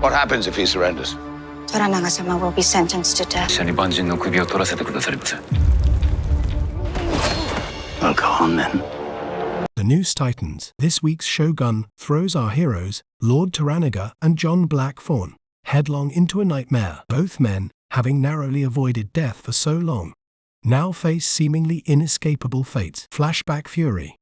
What happens if he surrenders? Toranaga-sama will be sentenced to death. 者に万人の首を取らせてくださりませ。 I'll go on then. The Noose Titans. This week's Shogun throws our heroes, Lord Toranaga and John Blackthorne, headlong into a nightmare. Both men, having narrowly avoided death for so long, now face seemingly inescapable fates. Flashback Fury.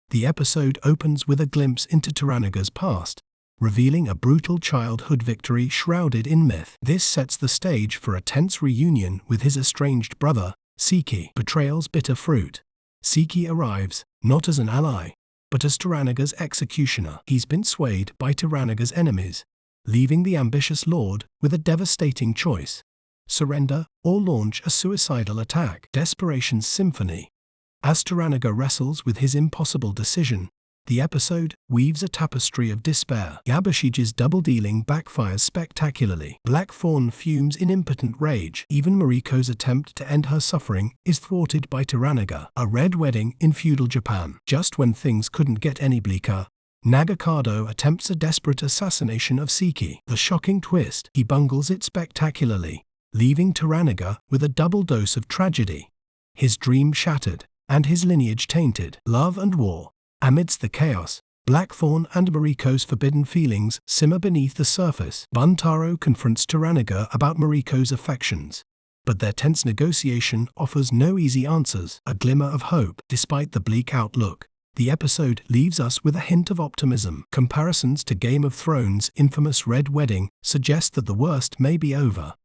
The episode opens with a glimpse into Toranaga's past, revealing a brutal childhood victory shrouded in myth. This sets the stage for a tense reunion with his estranged brother, Seki. Betrayal's bitter fruit. Seki arrives, not as an ally, but as Toranaga's executioner. He's been swayed by Toranaga's enemies, leaving the ambitious lord with a devastating choice: surrender or launch a suicidal attack. Desperation's symphony. As Toranaga wrestles with his impossible decision, the episode weaves a tapestry of despair. Yabushige's double-dealing backfires spectacularly. Blackthorne fumes in impotent rage. Even Mariko's attempt to end her suffering is thwarted by Toranaga. A red wedding in feudal Japan. Just when things couldn't get any bleaker, Nagakado attempts a desperate assassination of Seki. The shocking twist, he bungles it spectacularly, leaving Toranaga with a double dose of tragedy. His dream shattered, and his lineage tainted. Love and war. Amidst the chaos, Blackthorne and Mariko's forbidden feelings simmer beneath the surface. Buntaro confronts Toranaga about Mariko's affections, but their tense negotiation offers no easy answers. A glimmer of hope. Despite the bleak outlook, the episode leaves us with a hint of optimism. Comparisons to Game of Thrones' infamous Red Wedding suggest that the worst may be over.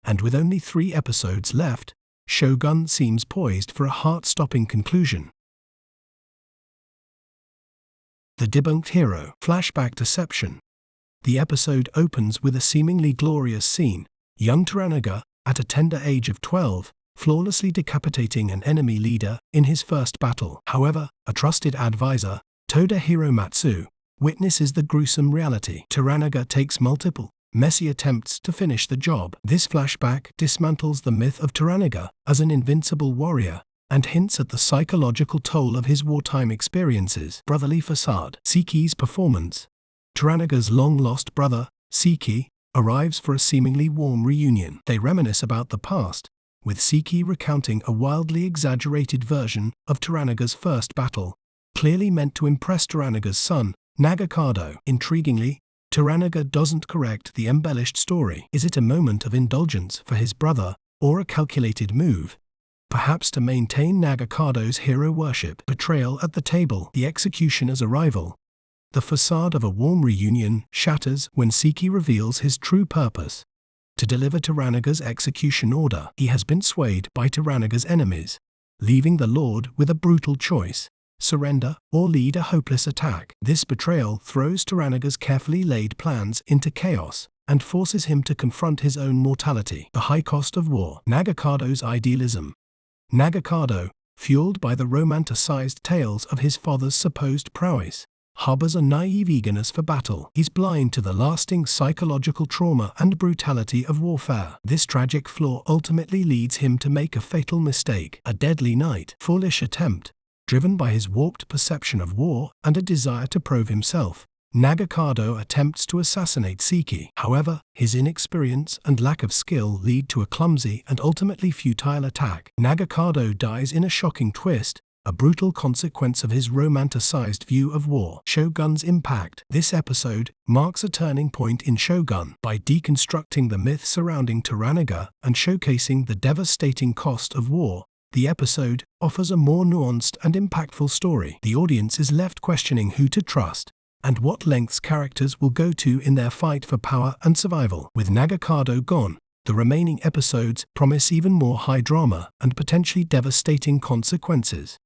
And with only 3 episodes left, Shogun seems poised for a heart-stopping conclusion. The Debunked Hero. Flashback Deception. The episode opens with a seemingly glorious scene: young Toranaga, at a tender age of 12, flawlessly decapitating an enemy leader in his first battle. However, a trusted advisor, Toda Hiromatsu, witnesses the gruesome reality. Toranaga takes multiple, messy attempts to finish the job. This flashback dismantles the myth of Toranaga as an invincible warrior and hints at the psychological toll of his wartime experiences. Brotherly facade. Seki's performance. Toranaga's long-lost brother, Seki, arrives for a seemingly warm reunion. They reminisce about the past, with Seki recounting a wildly exaggerated version of Toranaga's first battle, clearly meant to impress Toranaga's son, Nagakado. Intriguingly, Toranaga doesn't correct the embellished story. Is it a moment of indulgence for his brother, or a calculated move, perhaps to maintain Nagakado's hero worship? Betrayal at the table. The executioner's arrival. The facade of a warm reunion shatters when Seki reveals his true purpose: to deliver Toranaga's execution order. He has been swayed by Toranaga's enemies, leaving the Lord with a brutal choice: surrender or lead a hopeless attack. This betrayal throws Toranaga's carefully laid plans into chaos and forces him to confront his own mortality. The high cost of war. Nagakado's idealism. Nagakado, fueled by the romanticized tales of his father's supposed prowess, harbors a naive eagerness for battle. He's blind to the lasting psychological trauma and brutality of warfare. This tragic flaw ultimately leads him to make a fatal mistake, a deadly night, foolish attempt. Driven by his warped perception of war and a desire to prove himself, Nagakado attempts to assassinate Seki. However, his inexperience and lack of skill lead to a clumsy and ultimately futile attack. Nagakado dies in a shocking twist, a brutal consequence of his romanticized view of war. Shogun's impact. This episode marks a turning point in Shogun. By deconstructing the myth surrounding Toranaga and showcasing the devastating cost of war, the episode offers a more nuanced and impactful story. The audience is left questioning who to trust and what lengths characters will go to in their fight for power and survival. With Nagakado gone, the remaining episodes promise even more high drama and potentially devastating consequences.